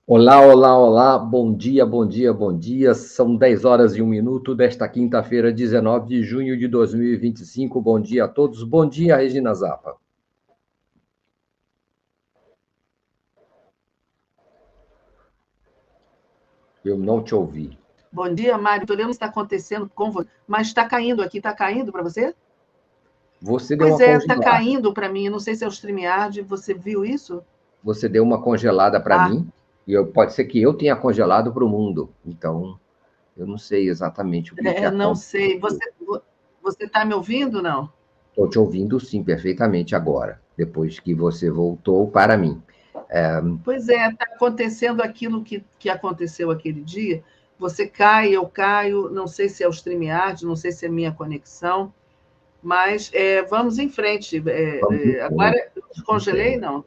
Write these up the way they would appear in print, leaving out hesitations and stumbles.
Olá, olá, olá, bom dia, bom dia, bom dia. São 10 horas e 1 minuto desta quinta-feira, 19 de junho de 2025. Bom dia a todos. Bom dia, Regina Zappa. Eu não te ouvi. Bom dia, Mário. Estou lendo o que está acontecendo com você, mas está caindo aqui. Está caindo para você? Você deu Pois uma é, está congelada. caindo para mim. Eu não sei se é o StreamYard. Você viu isso? Você deu uma congelada para Ah, mim e pode ser que eu tenha congelado para o mundo. Então, eu não sei exatamente o que não sei. aconteceu. Você está me ouvindo, não? Estou te ouvindo, sim, perfeitamente agora, depois que você voltou para mim. Pois é, está acontecendo aquilo que aconteceu aquele dia. Você cai, eu caio. Não sei se é o StreamYard, não sei se é minha conexão, mas vamos em frente. Vamos em Agora, frente, eu vamos em descongelei, frente. não?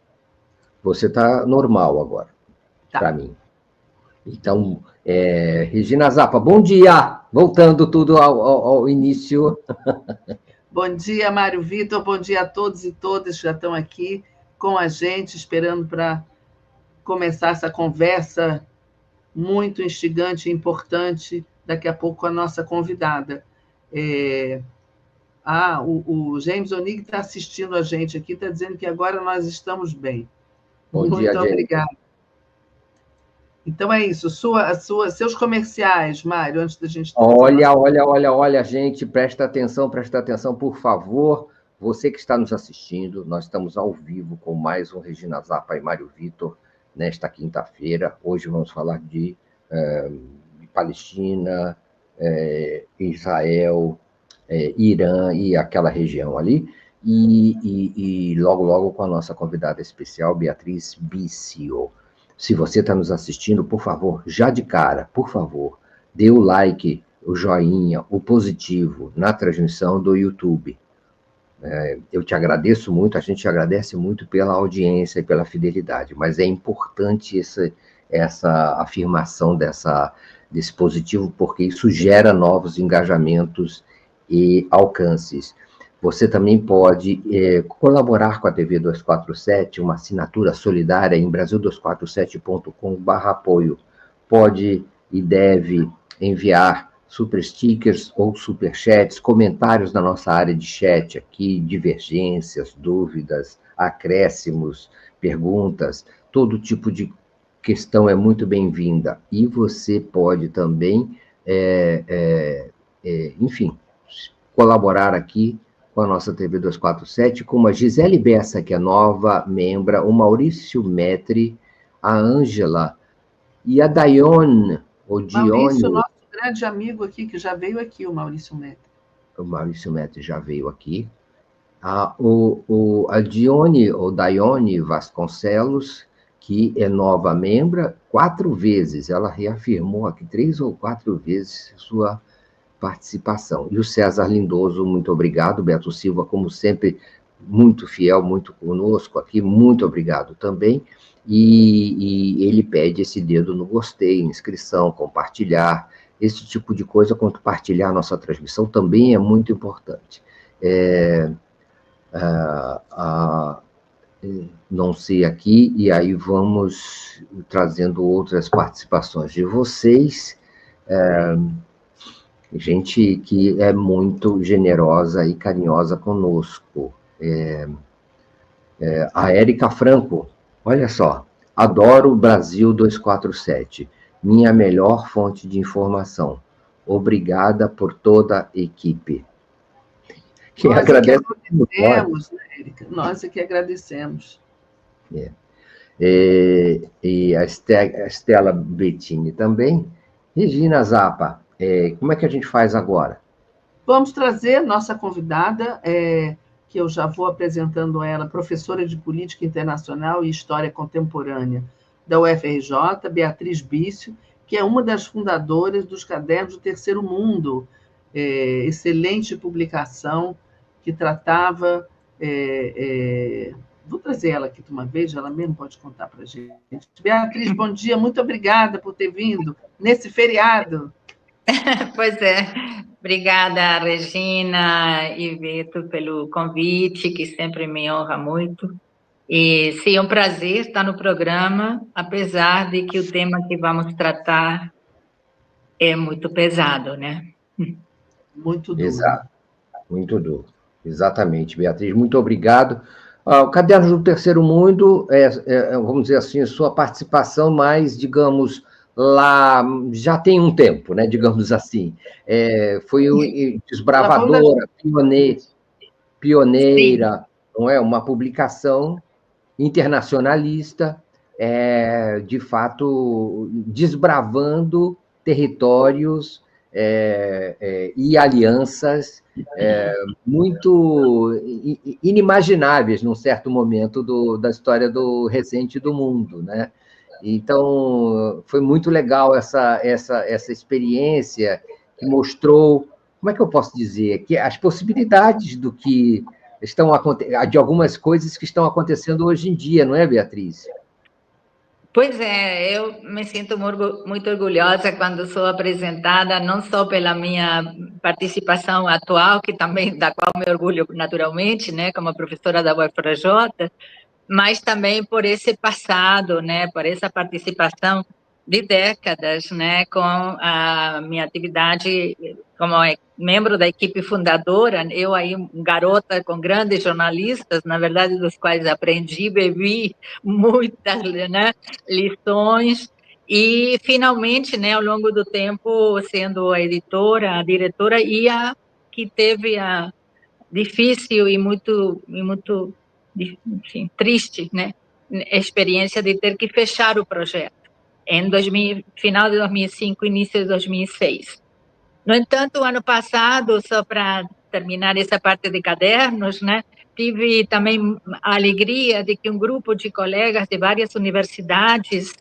Você está normal agora, Tá. para mim. Então, Regina Zappa, bom dia! Voltando tudo ao início. Bom dia, Mário Vitor. Bom dia a todos e todas que já estão aqui com a gente, esperando para começar essa conversa muito instigante e importante. Daqui a pouco, com a nossa convidada. É... o James Onig está assistindo a gente aqui, está dizendo que agora nós estamos bem. Bom dia, Muito James. obrigada. Então é isso. Seus comerciais, Mário, antes da gente fazer Olha, nossa. olha, olha, olha, gente, presta atenção, por favor. Você que está nos assistindo, nós estamos ao vivo com mais um Regina Zappa e Mário Vitor nesta quinta-feira. Hoje vamos falar de Palestina, Israel, Irã e aquela região ali. E logo, logo com a nossa convidada especial, Beatriz Bício. Se você está nos assistindo, por favor, já de cara, por favor, dê o like, o joinha, o positivo na transmissão do YouTube. Eu te agradeço muito, a gente te agradece muito pela audiência e pela fidelidade, mas é importante essa afirmação desse positivo, porque isso gera novos engajamentos e alcances. Você também pode colaborar com a TV 247, uma assinatura solidária em brasil247.com/apoio. Pode e deve enviar super stickers ou super chats, comentários na nossa área de chat aqui, divergências, dúvidas, acréscimos, perguntas, todo tipo de questão é muito bem-vinda. E você pode também, enfim, colaborar aqui com a nossa TV 247, como a Gisele Bessa, que é nova membra, o Maurício Metri, a Ângela e a Daione, ou Maurício, Dione. nosso grande amigo aqui, que já veio aqui, o Maurício Neto. O Maurício Metri já veio aqui. A Dione, ou Daione Vasconcelos, que é nova membra, 4 vezes, ela reafirmou aqui 3 ou 4 vezes sua participação. E o César Lindoso, muito obrigado. Beto Silva, como sempre, muito fiel, muito conosco aqui, muito obrigado também. E ele pede esse dedo no gostei, inscrição, compartilhar, esse tipo de coisa, compartilhar nossa transmissão também é muito importante. É, a, a, não sei aqui, e aí vamos trazendo outras participações de vocês. Gente que é muito generosa e carinhosa conosco. A Érica Franco, olha só, adoro o Brasil 247, minha melhor fonte de informação. Obrigada por toda a equipe. Que Nós é que agradece nós. agradecemos, né, Érica? Nós é que agradecemos. É. E a Estela Bettini também. Regina Zappa, como é que a gente faz agora? Vamos trazer nossa convidada, que eu já vou apresentando ela, professora de Política Internacional e História Contemporânea da UFRJ, Beatriz Bício, que é uma das fundadoras dos Cadernos do Terceiro Mundo, excelente publicação que tratava. Vou trazer ela aqui de uma vez, ela mesmo pode contar para a gente. Beatriz, bom dia, muito obrigada por ter vindo nesse feriado. Pois é. Obrigada, Regina e Vitor, pelo convite, que sempre me honra muito. E sim, é um prazer estar no programa, apesar de que o tema que vamos tratar é muito pesado, né? Muito duro. Exato, muito duro. Exatamente, Beatriz, muito obrigado. O Cadernos do Terceiro Mundo vamos dizer assim, sua participação mais, digamos, lá, já tem um tempo, né, digamos assim. Foi desbravadora, pioneira, não é? Uma publicação internacionalista, de fato, desbravando territórios e alianças muito inimagináveis num certo momento da história recente do mundo, né? Então, foi muito legal essa experiência que mostrou, como é que eu posso dizer, que as possibilidades do que de algumas coisas que estão acontecendo hoje em dia, não é, Beatriz? Pois é, eu me sinto muito orgulhosa quando sou apresentada, não só pela minha participação atual, que também da qual me orgulho naturalmente, né, como professora da UFRJ, mas também por esse passado, né, por essa participação de décadas, né, com a minha atividade como membro da equipe fundadora, eu aí, garota com grandes jornalistas, na verdade, dos quais aprendi, bebi muitas, né, lições, e finalmente, né, ao longo do tempo, sendo a editora, a diretora, e a que teve a difícil e muito, enfim, triste, né, experiência de ter que fechar o projeto em final de 2005, início de 2006. No entanto, ano passado, só para terminar essa parte de cadernos, né, tive também a alegria de que um grupo de colegas de várias universidades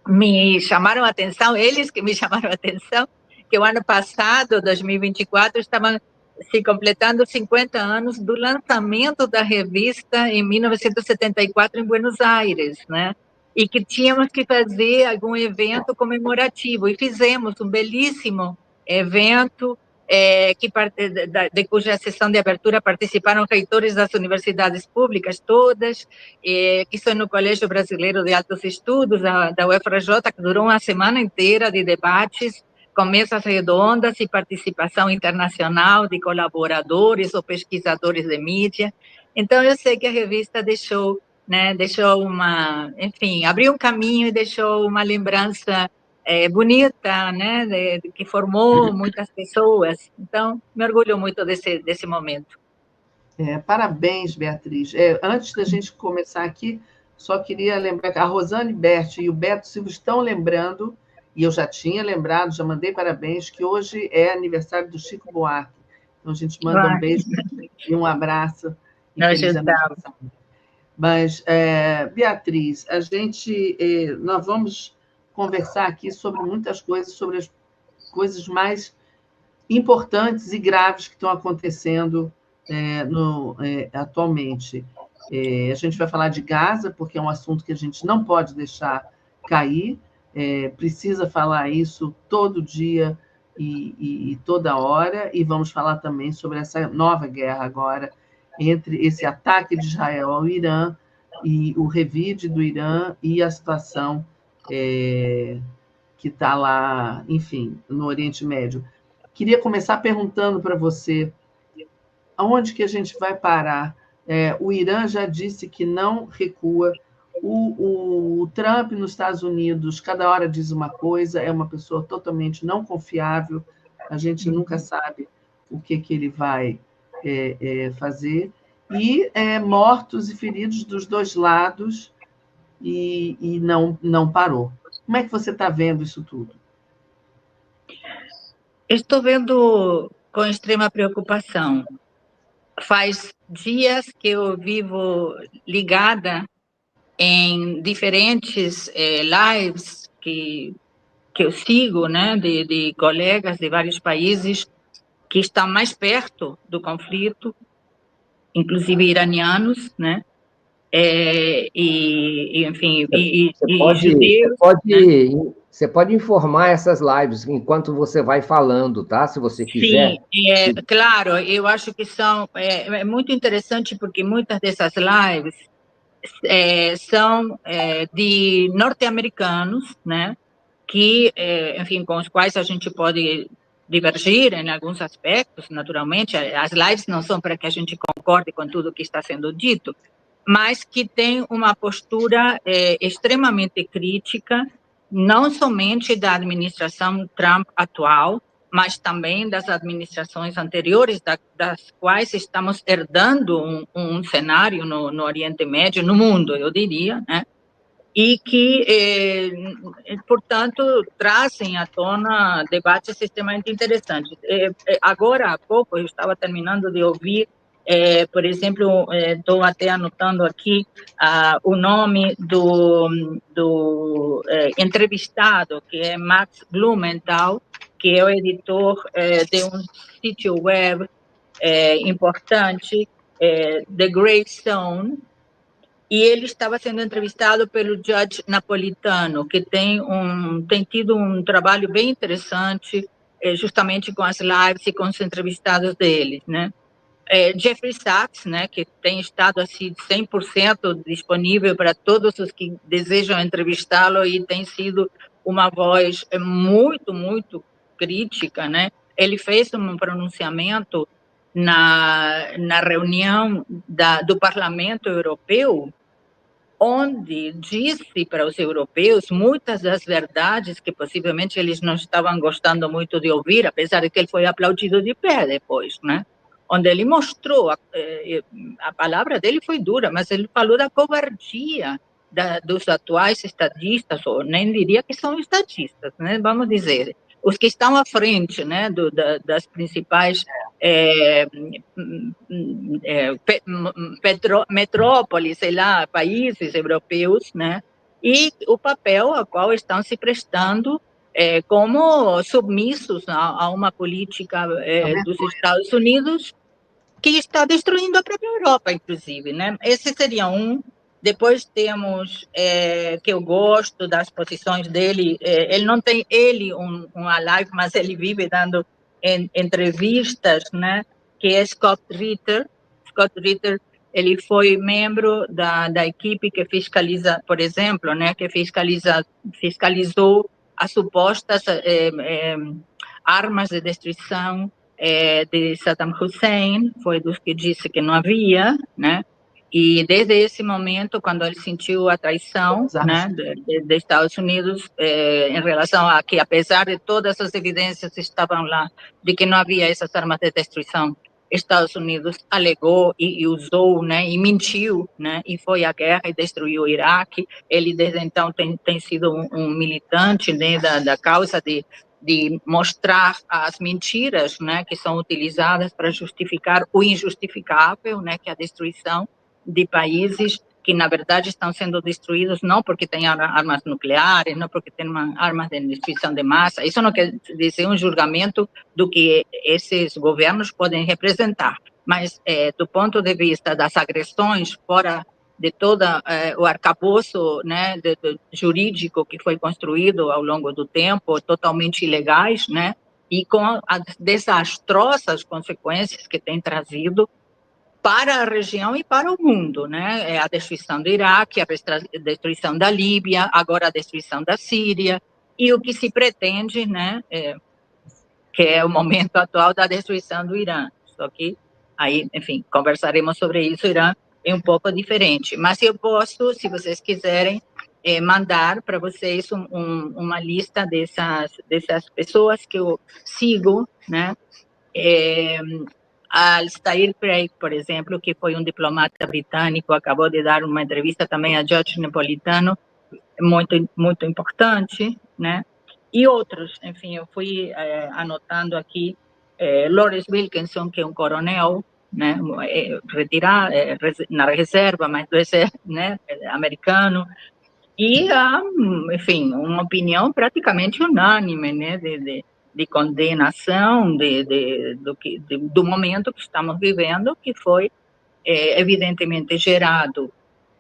me chamaram a atenção, eles que me chamaram a atenção, que o ano passado, 2024, estavam se completando 50 anos do lançamento da revista em 1974 em Buenos Aires, né? E que tínhamos que fazer algum evento comemorativo, e fizemos um belíssimo evento, de cuja sessão de abertura participaram reitores das universidades públicas todas, que estão no Colégio Brasileiro de Altos Estudos, da UFRJ, que durou uma semana inteira de debates, com mesas redondas e participação internacional de colaboradores ou pesquisadores de mídia. Então, eu sei que a revista deixou enfim, abriu um caminho e deixou uma lembrança bonita, né, que formou muitas pessoas. Então, me orgulho muito desse momento. Parabéns, Beatriz. Antes da gente começar aqui, só queria lembrar que a Rosane Berti e o Beto Silva estão lembrando, e eu já tinha lembrado, já mandei parabéns, que hoje é aniversário do Chico Buarque. Então, a gente manda um beijo e um abraço. Mas, Beatriz, nós vamos conversar aqui sobre muitas coisas, sobre as coisas mais importantes e graves que estão acontecendo atualmente. A gente vai falar de Gaza, porque é um assunto que a gente não pode deixar cair, precisa falar isso todo dia e toda hora, e vamos falar também sobre essa nova guerra agora, entre esse ataque de Israel ao Irã e o revide do Irã e a situação que está lá, enfim, no Oriente Médio. Queria começar perguntando para você, aonde que a gente vai parar? O Irã já disse que não recua. O Trump nos Estados Unidos, cada hora diz uma coisa, é uma pessoa totalmente não confiável, a gente nunca sabe o que ele vai fazer. E mortos e feridos dos dois lados, e não parou. Como é que você está vendo isso tudo? Estou vendo com extrema preocupação. Faz dias que eu vivo ligada em diferentes lives que eu sigo, né, de colegas de vários países que estão mais perto do conflito, inclusive iranianos, né, enfim, judeus. Você pode informar essas lives enquanto você vai falando, tá? Se você quiser. Sim, claro, eu acho que é muito interessante, porque muitas dessas lives são de norte-americanos, né, que, enfim, com os quais a gente pode divergir em alguns aspectos, naturalmente. As lives não são para que a gente concorde com tudo que está sendo dito, mas que tem uma postura extremamente crítica, não somente da administração Trump atual, mas também das administrações anteriores, das quais estamos herdando um cenário no Oriente Médio, no mundo, eu diria, né? E que, portanto, trazem à tona debates extremamente interessantes. Agora, há pouco, eu estava terminando de ouvir, por exemplo, estou até anotando aqui o nome do entrevistado, que é Max Blumenthal, que é o editor de um sítio web importante, The Greystone, e ele estava sendo entrevistado pelo Judge Napolitano, que tem tido um trabalho bem interessante, justamente com as lives e com os entrevistados deles, né? Jeffrey Sachs, né, que tem estado assim 100% disponível para todos os que desejam entrevistá-lo, e tem sido uma voz muito, muito crítica, né? Ele fez um pronunciamento na reunião do Parlamento Europeu, onde disse para os europeus muitas das verdades que possivelmente eles não estavam gostando muito de ouvir, apesar de que ele foi aplaudido de pé depois, né? Onde ele mostrou, a palavra dele foi dura, mas ele falou da covardia dos atuais estadistas, ou nem diria que são estadistas, né? Vamos dizer, os que estão à frente, né, das principais metrópoles, sei lá, países europeus, né? E o papel ao qual estão se prestando como submissos a uma política dos Estados Unidos que está destruindo a própria Europa, inclusive, né? Esse seria um. Depois temos, que eu gosto das posições dele, ele não tem uma live, mas ele vive dando entrevistas, né? Que é Scott Ritter. Scott Ritter, ele foi membro da equipe que fiscaliza, por exemplo, né? Que fiscalizou as supostas armas de destruição de Saddam Hussein, foi dos que disse que não havia, né? E desde esse momento, quando ele sentiu a traição, né, de Estados Unidos, em relação a que, apesar de todas as evidências que estavam lá, de que não havia essas armas de destruição, Estados Unidos alegou e usou, né, e mentiu, né, e foi à guerra e destruiu o Iraque. Ele, desde então, tem sido um militante, né, da causa de mostrar as mentiras, né, que são utilizadas para justificar o injustificável, né, que é a destruição de países que, na verdade, estão sendo destruídos não porque têm armas nucleares, não porque têm armas de destruição de massa. Isso não quer dizer um julgamento do que esses governos podem representar, mas do ponto de vista das agressões fora de todo o arcabouço, né, jurídico que foi construído ao longo do tempo, totalmente ilegais, né, e com as desastrosas consequências que tem trazido para a região e para o mundo, né? A destruição do Iraque, a destruição da Líbia, agora a destruição da Síria, e o que se pretende, né, que é o momento atual da destruição do Irã. Só que aí, enfim, conversaremos sobre isso. O Irã é um pouco diferente, mas eu posso, se vocês quiserem, mandar para vocês uma lista dessas pessoas que eu sigo, né? Alistair Craig, por exemplo, que foi um diplomata britânico, acabou de dar uma entrevista também a Judge Napolitano, muito, muito importante, né? E outros, enfim, eu fui anotando aqui, Lawrence Wilkinson, que é um coronel, né, retirado, na reserva, mas do exército, né, americano, e há, enfim, uma opinião praticamente unânime, né, de condenação do momento que estamos vivendo, que foi evidentemente gerado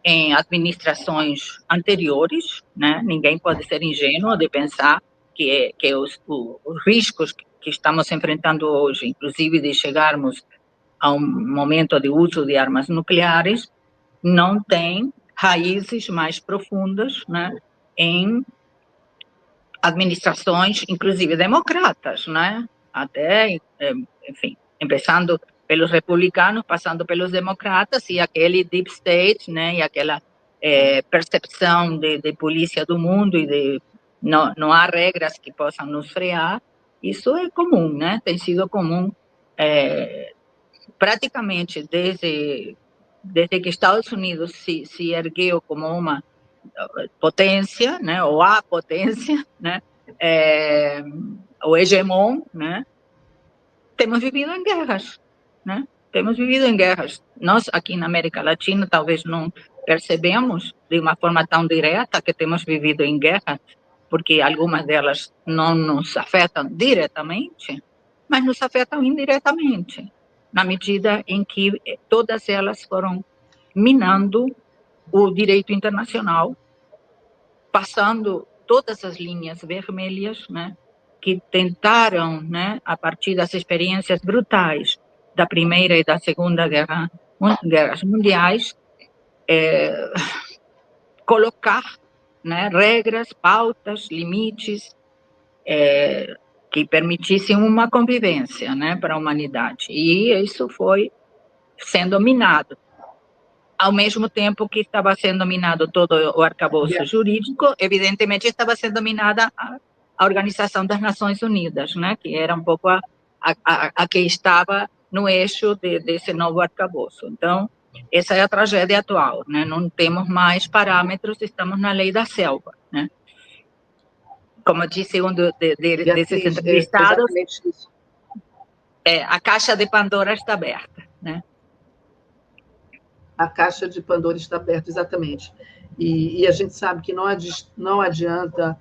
em administrações anteriores, né? Ninguém pode ser ingênuo de pensar que os riscos que estamos enfrentando hoje, inclusive de chegarmos a um momento de uso de armas nucleares, não tem raízes mais profundas, né, em administrações, inclusive democratas, né, até, enfim, começando pelos republicanos, passando pelos democratas, e aquele deep state, né, e aquela percepção de polícia do mundo, e de não há regras que possam nos frear. Isso é comum, né, tem sido comum praticamente desde que Estados Unidos se ergueu como uma potência, né, ou a potência, né, o hegemon, né, temos vivido em guerras, né? Temos vivido em guerras. Nós, aqui na América Latina, talvez não percebemos de uma forma tão direta que temos vivido em guerras, porque algumas delas não nos afetam diretamente, mas nos afetam indiretamente, na medida em que todas elas foram minando o direito internacional, passando todas as linhas vermelhas, né, que tentaram, né, a partir das experiências brutais da Primeira e da Segunda Guerras Mundiais, colocar, né, regras, pautas, limites que permitissem uma convivência, né, para a humanidade. E isso foi sendo minado. Ao mesmo tempo que estava sendo minado todo o arcabouço jurídico, evidentemente estava sendo minada a Organização das Nações Unidas, né, que era um pouco a que estava no eixo desse novo arcabouço. Então, essa é a tragédia atual, né? Não temos mais parâmetros, estamos na lei da selva, né? Como disse um desses entrevistados, a caixa de Pandora está aberta, né? A caixa de Pandora está aberta, exatamente. E a gente sabe que não adianta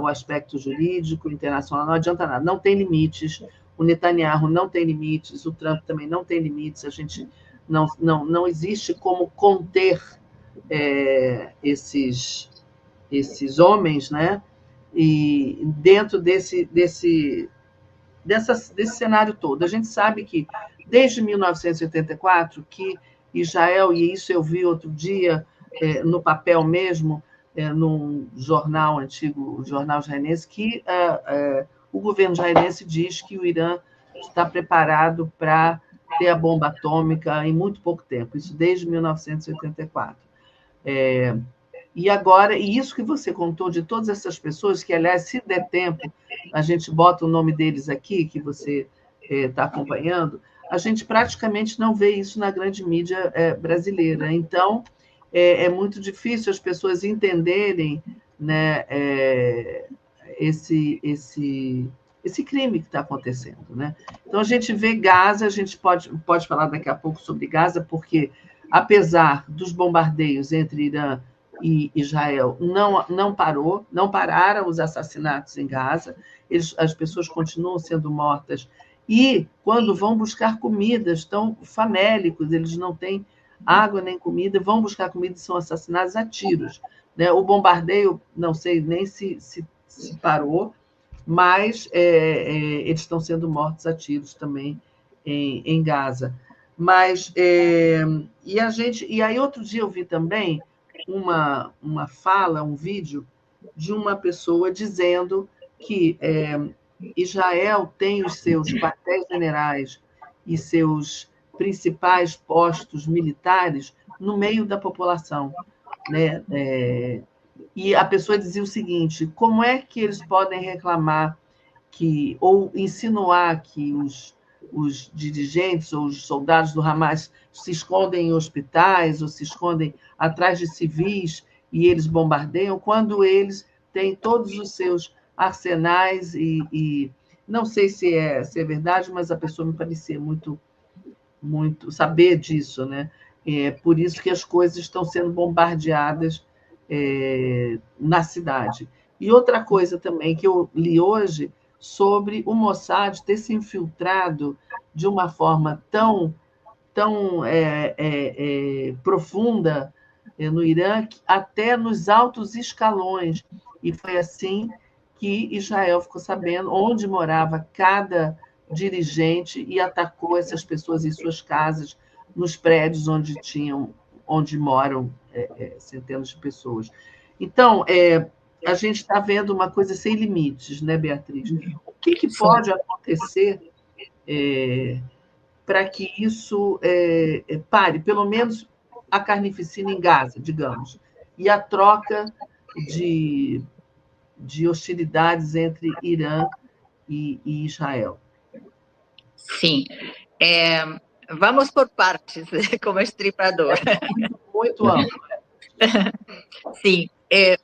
o aspecto jurídico internacional, não adianta nada, não tem limites. O Netanyahu não tem limites, o Trump também não tem limites. A gente não existe como conter esses homens, né? E dentro desse cenário todo, a gente sabe que desde 1984 que Israel, e isso eu vi outro dia no papel mesmo, num jornal antigo, o jornal israelense, que o governo israelense diz que o Irã está preparado para ter a bomba atômica em muito pouco tempo, isso desde 1984. E agora, e isso que você contou de todas essas pessoas, que, aliás, se der tempo, a gente bota o nome deles aqui, que você está acompanhando, a gente praticamente não vê isso na grande mídia brasileira. Então, é muito difícil as pessoas entenderem, né, esse crime que está acontecendo, né? Então, a gente vê Gaza, a gente pode falar daqui a pouco sobre Gaza, porque, apesar dos bombardeios entre Irã e Israel, não pararam os assassinatos em Gaza, as pessoas continuam sendo mortas, e quando vão buscar comida, estão famélicos, eles não têm água nem comida, vão buscar comida e são assassinados a tiros, né? O bombardeio, não sei nem se parou, mas eles estão sendo mortos a tiros também em Gaza. Mas, e aí outro dia eu vi também uma fala, um vídeo de uma pessoa dizendo que Israel tem os seus quartéis generais e seus principais postos militares no meio da população, né? E a pessoa dizia o seguinte: como é que eles podem reclamar ou insinuar que os dirigentes ou os soldados do Hamas se escondem em hospitais ou se escondem atrás de civis e eles bombardeiam, quando eles têm todos os seus arsenais e não sei se é verdade, mas a pessoa me parecia muito saber disso, né? Por isso que as coisas estão sendo bombardeadas na cidade. E outra coisa também que eu li hoje sobre o Mossad ter se infiltrado de uma forma tão profunda no Irã, até nos altos escalões. E foi assim que Israel ficou sabendo onde morava cada dirigente e atacou essas pessoas em suas casas, nos prédios onde tinham onde moram centenas de pessoas. Então, a gente está vendo uma coisa sem limites, né, Beatriz? O que pode acontecer para que isso pare, pelo menos a carnificina em Gaza, digamos, e a troca de hostilidades entre Irã e Israel? Sim. Vamos por partes, como estripador. Muito amplo. Sim.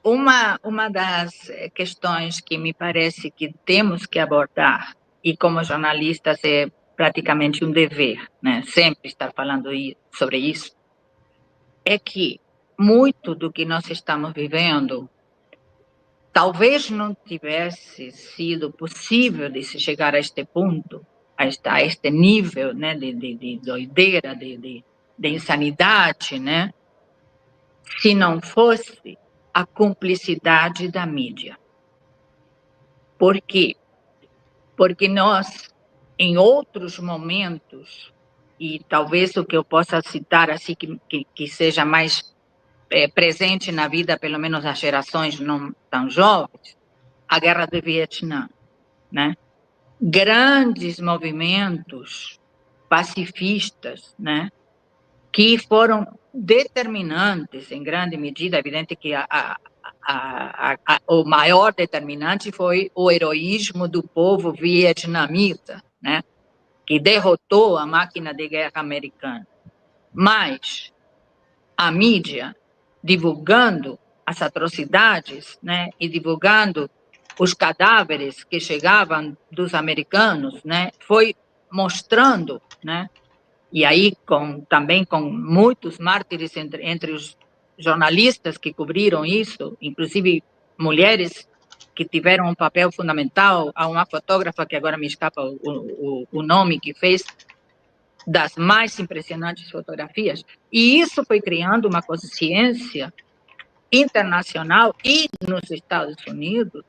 Uma das questões que me parece que temos que abordar, e como jornalistas é praticamente um dever, né, sempre estar falando sobre isso, é que muito do que nós estamos vivendo talvez não tivesse sido possível de se chegar a este ponto, a este nível, né, de doideira, de insanidade, né, se não fosse a cumplicidade da mídia. Por quê? Porque nós, em outros momentos, e talvez o que eu possa citar assim que seja mais presente na vida, pelo menos das gerações não tão jovens, a Guerra do Vietnã, né? Grandes movimentos pacifistas, né? Que foram determinantes, em grande medida. É evidente que o maior determinante foi o heroísmo do povo vietnamita, né? Que derrotou a máquina de guerra americana. Mas a mídia, divulgando as atrocidades, né? E divulgando os cadáveres que chegavam dos americanos, né? Foi mostrando, né? E aí também com muitos mártires entre os jornalistas que cobriram isso, inclusive mulheres que tiveram um papel fundamental. Há uma fotógrafa que agora me escapa o nome, que fez das mais impressionantes fotografias, e isso foi criando uma consciência internacional e nos Estados Unidos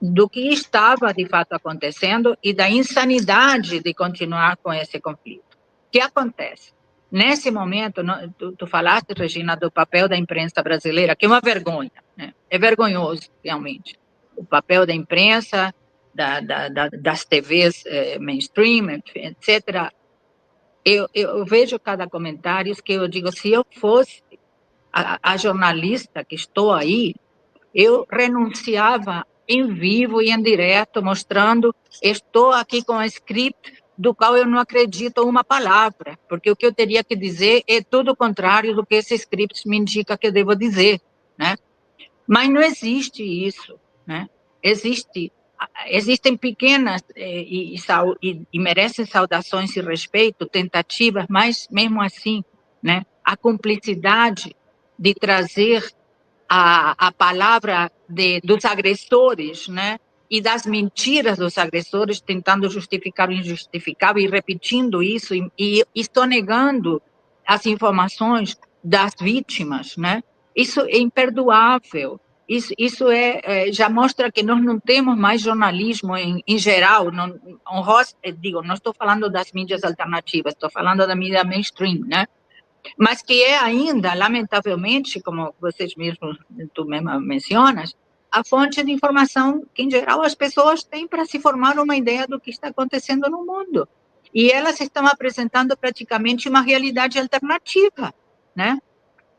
do que estava de fato acontecendo e da insanidade de continuar com esse conflito. O que acontece? Nesse momento, tu falaste, Regina, do papel da imprensa brasileira, que é uma vergonha, né? É vergonhoso, realmente. O papel da imprensa, das TVs mainstream, etc. Eu vejo cada comentário que eu digo, se eu fosse a jornalista que estou aí, eu renunciava em vivo e em direto, mostrando, estou aqui com a script do qual eu não acredito uma palavra, porque o que eu teria que dizer é tudo o contrário do que esse script me indica que eu devo dizer, né? Mas não existe isso, né? Existem pequenas e merecem saudações e respeito, tentativas, mas mesmo assim, né? A cumplicidade de trazer a palavra dos agressores, né? E das mentiras dos agressores, tentando justificar o injustificável e repetindo isso, e estou negando as informações das vítimas, né? Isso é imperdoável. Isso já mostra que nós não temos mais jornalismo em geral. Não estou falando das mídias alternativas, estou falando da mídia mainstream, né? Mas que é ainda, lamentavelmente, como vocês mesmos, tu mesma mencionas, a fonte de informação que, em geral, as pessoas têm para se formar uma ideia do que está acontecendo no mundo. E elas estão apresentando praticamente uma realidade alternativa, né?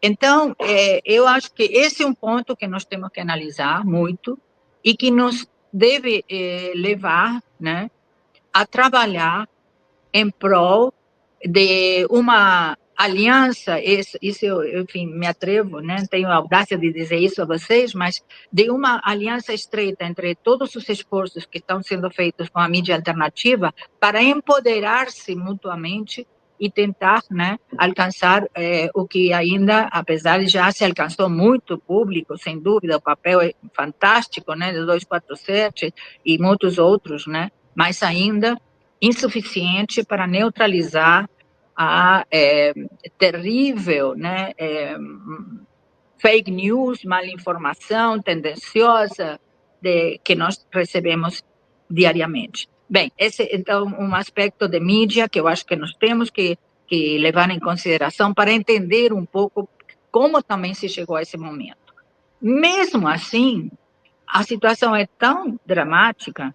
Então, eu acho que esse é um ponto que nós temos que analisar muito e que nos deve levar, né, a trabalhar em prol de uma aliança, isso eu, enfim, me atrevo, né? Tenho a audácia de dizer isso a vocês, mas de uma aliança estreita entre todos os esforços que estão sendo feitos com a mídia alternativa para empoderar-se mutuamente e tentar, né, alcançar o que ainda, apesar de já se alcançou muito público, sem dúvida, o papel é fantástico, né, do 247 e muitos outros, né, mas ainda insuficiente para neutralizar a terrível, né, fake news, malinformação tendenciosa que nós recebemos diariamente. Bem, esse então um aspecto de mídia que eu acho que nós temos que que levar em consideração para entender um pouco como também se chegou a esse momento. Mesmo assim, a situação é tão dramática,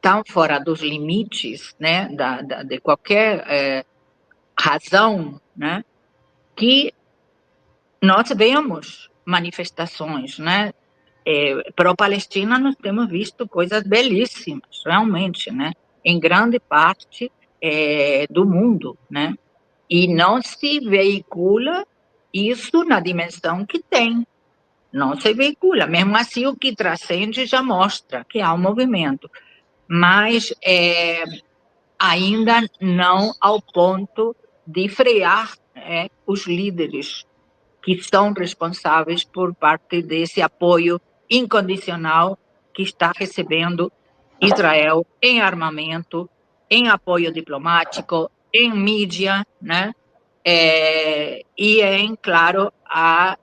tão fora dos limites, né, de qualquer razão, né, que nós vemos manifestações, né, pró-Palestina. Nós temos visto coisas belíssimas, realmente, né, em grande parte do mundo, né, e não se veicula isso na dimensão que tem. Não se veicula. Mesmo assim, o que transcende já mostra que há um movimento, mas ainda não ao ponto de frear os líderes que são responsáveis por parte desse apoio incondicional que está recebendo Israel em armamento, em apoio diplomático, em mídia, né? E em, claro, a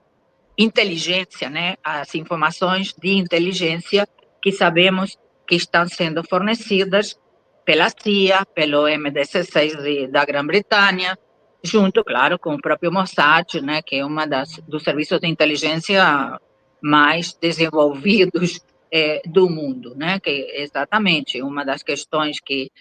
inteligência, né? As informações de inteligência que sabemos que estão sendo fornecidas pela CIA, pelo MD6 da Grã-Bretanha, junto, claro, com o próprio Mossad, né, que é uma dos serviços de inteligência mais desenvolvidos do mundo, né, que é exatamente uma das questões que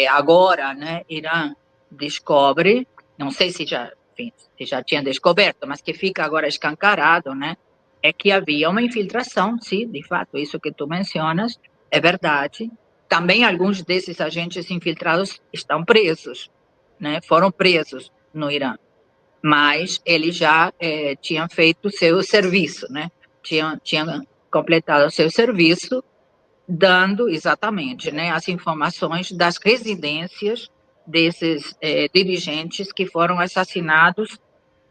agora, né, Irã descobre, não sei se já, enfim, se já tinha descoberto, mas que fica agora escancarado, né, é que havia uma infiltração, sim, de fato, isso que tu mencionas é verdade. Também alguns desses agentes infiltrados estão presos, né, foram presos no Irã, mas eles já tinham feito o seu serviço, né, tinham completado o seu serviço, dando exatamente, né, as informações das residências desses dirigentes que foram assassinados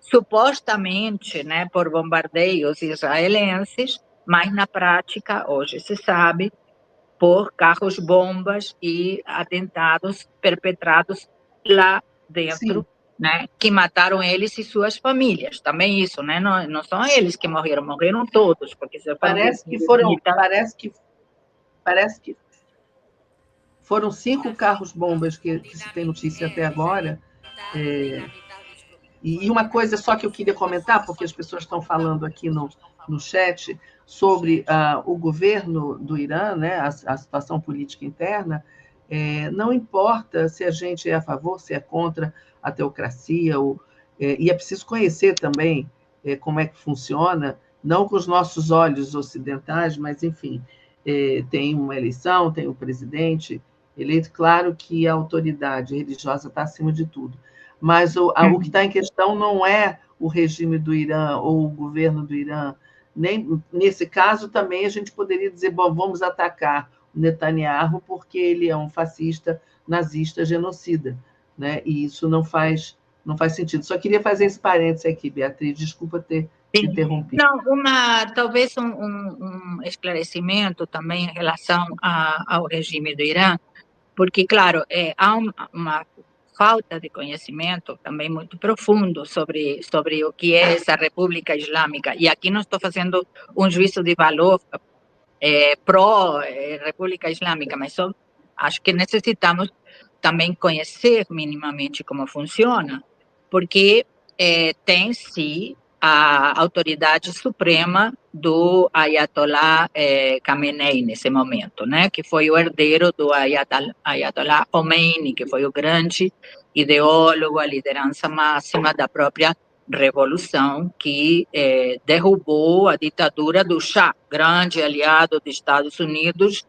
supostamente, né, por bombardeios israelenses, mas na prática, hoje se sabe, por carros-bombas e atentados perpetrados lá dentro, Sim. né, que mataram eles e suas famílias. Também isso, né, não são eles que morreram todos, porque se parece que foram 5 carros-bombas que se tem notícia até agora. E uma coisa só que eu queria comentar, porque as pessoas estão falando aqui no chat sobre o governo do Irã, né, a situação política interna. Não importa se a gente é a favor, se é contra a teocracia, e é preciso conhecer também como é que funciona, não com os nossos olhos ocidentais, mas, enfim, tem uma eleição, tem o presidente eleito. Claro que a autoridade religiosa está acima de tudo, mas o que está em questão não é o regime do Irã ou o governo do Irã. Nem, nesse caso, também a gente poderia dizer, bom, vamos atacar o Netanyahu porque ele é um fascista, nazista, genocida, né? E isso não faz sentido. Só queria fazer esse parênteses aqui, Beatriz, desculpa ter te interrompido. Não, talvez um esclarecimento também em relação ao regime do Irã, porque, claro, há uma falta de conhecimento também muito profundo sobre o que é essa República Islâmica. E aqui não estou fazendo um juízo de valor pró-República Islâmica, mas acho que necessitamos também conhecer minimamente como funciona, porque tem, sim, a autoridade suprema do Ayatollah Khamenei nesse momento, né? Que foi o herdeiro do Ayatollah Khomeini, que foi o grande ideólogo, a liderança máxima da própria revolução que derrubou a ditadura do Shah, grande aliado dos Estados Unidos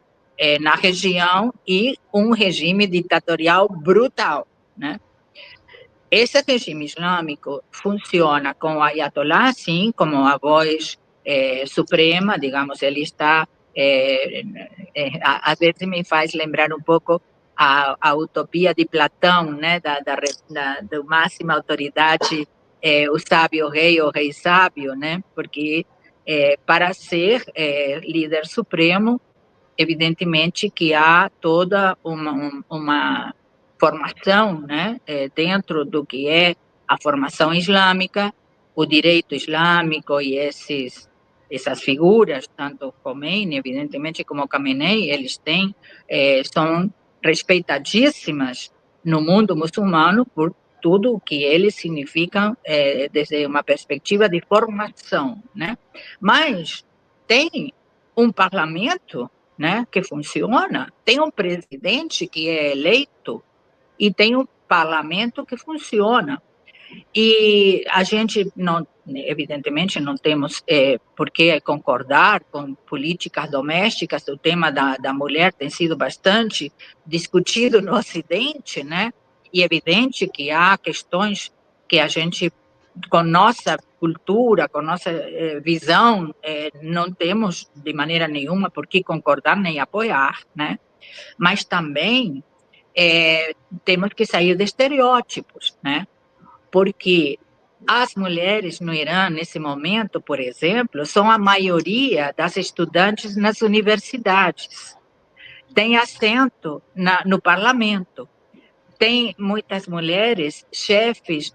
na região, e um regime ditatorial brutal, né? Esse regime islâmico funciona com o Ayatollah, sim, como a voz suprema, digamos, ele está, às vezes me faz lembrar um pouco a utopia de Platão, né, da máxima autoridade, o sábio rei, o rei sábio, né, porque para ser líder supremo, evidentemente que há toda uma formação, né, dentro do que é a formação islâmica, o direito islâmico e essas figuras, tanto Khomeini, evidentemente, como Khamenei, eles são respeitadíssimas no mundo muçulmano por tudo o que eles significam desde uma perspectiva de formação, né? Mas tem um parlamento, né, que funciona, tem um presidente que é eleito e tem um parlamento que funciona. E a gente não, evidentemente, não temos por que concordar com políticas domésticas. O tema da mulher tem sido bastante discutido no Ocidente, né? E é evidente que há questões que a gente, com nossa cultura, com nossa visão, não temos de maneira nenhuma por que concordar nem apoiar, né? Mas também temos que sair de estereótipos, né? Porque as mulheres no Irã, nesse momento, por exemplo, são a maioria das estudantes nas universidades. Tem assento no parlamento. Tem muitas mulheres chefes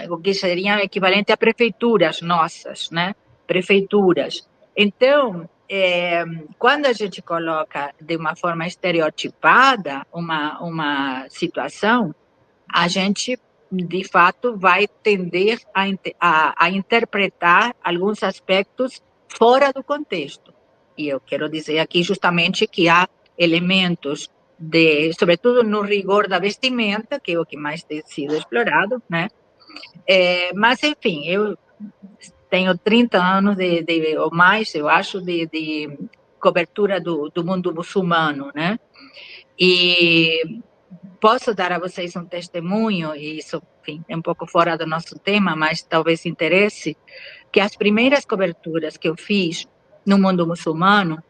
o que seria equivalente a prefeituras nossas, né? Prefeituras. Então, quando a gente coloca de uma forma estereotipada uma situação, a gente, de fato, vai tender a interpretar alguns aspectos fora do contexto. E eu quero dizer aqui justamente que há elementos sobretudo no rigor da vestimenta, que é o que mais tem sido explorado, né? Mas, enfim, eu tenho 30 anos ou mais, eu acho, de cobertura do mundo muçulmano, né? E posso dar a vocês um testemunho, e isso, enfim, é um pouco fora do nosso tema, mas talvez interesse, que as primeiras coberturas que eu fiz no mundo muçulmano,